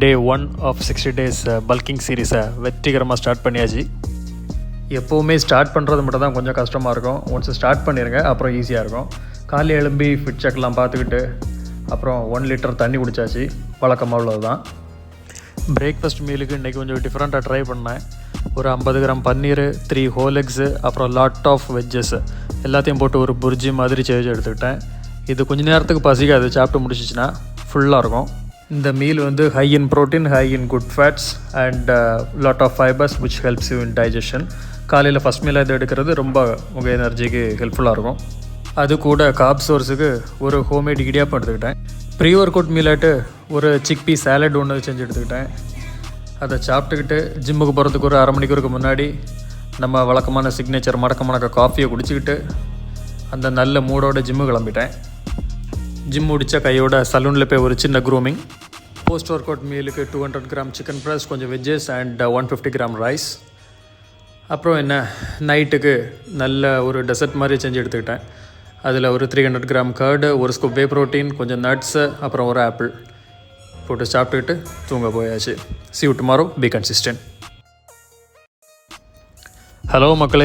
Day 1 of 60 days bulking சீரீஸை வெற்றிகரமாக start பண்ணியாச்சு. எப்போவுமே ஸ்டார்ட் பண்ணுறது மட்டும் தான் கொஞ்சம் கஷ்டமாக இருக்கும். ஒன்ஸ் ஸ்டார்ட் பண்ணிடுங்க, அப்புறம் ஈஸியாக இருக்கும். காலையில் எழும்பி ஃபிட் செக்லாம் பார்த்துக்கிட்டு அப்புறம் 1 லிட்டர் தண்ணி குடித்தாச்சு. வழக்கமாக உள்ளது தான். பிரேக்ஃபாஸ்ட் மீலுக்கு இன்றைக்கி கொஞ்சம் டிஃப்ரெண்ட்டாக ட்ரை பண்ணேன். ஒரு 50 கிராம் பன்னீர், 3 ஹோல் எக்ஸு, அப்புறம் லாட் ஆஃப் வெஜ்ஜஸ் எல்லாத்தையும் போட்டு ஒரு புர்ஜி மாதிரி செஞ்சு எடுத்துக்கிட்டேன். இது கொஞ்சம் நேரத்துக்கு பசிக்காது, சாப்பிட்டு முடிச்சிச்சின்னா ஃபுல்லாக இருக்கும். இந்த மீல் வந்து high in protein, high in good fats and lot of fibers which helps you in digestion. காலையில் ஃபஸ்ட் மீலாக இது எடுக்கிறது ரொம்ப உங்கள் எனர்ஜிக்கு ஹெல்ப்ஃபுல்லாக இருக்கும். அது கூட கார்ப் சோர்ஸுக்கு ஒரு ஹோம்மேட் இடியாப்பம் எடுத்துக்கிட்டேன். ப்ரீ ஒர்க் அவுட் மீலாட்டு ஒரு சிக்பி சாலட் ஒன்று செஞ்சு எடுத்துக்கிட்டேன். அதை சாப்பிட்டுக்கிட்டு ஜிம்முக்கு போகிறதுக்கு ஒரு அரை மணிக்கூருக்கு முன்னாடி நம்ம வழக்கமான சிக்னேச்சர் மடக்க காஃபியை குடிச்சிக்கிட்டு அந்த நல்ல மூடோட ஜிம்மு கிளம்பிட்டேன். ஜிம் முடித்த கையோட சலூனில் போய் ஒரு சின்ன க்ரூமிங். போஸ்ட் ஒர்க் அவுட் மீலுக்கு 200 கிராம் சிக்கன் ப்ரெஸ், கொஞ்சம் வெஜ்ஜஸ் அண்ட் 150 கிராம் ரைஸ். அப்புறம் என்ன, நைட்டுக்கு நல்ல ஒரு டெசர்ட் மாதிரி செஞ்சு எடுத்துக்கிட்டேன். அதில் ஒரு 300 கிராம் கர்டு, ஒரு ஸ்கூப் வே ப்ரோட்டீன், கொஞ்சம் நட்ஸு, அப்புறம் ஒரு ஆப்பிள் போட்டு சாப்பிட்டுக்கிட்டு தூங்க போயாச்சு. See you tomorrow. Be consistent. Hello மக்களே.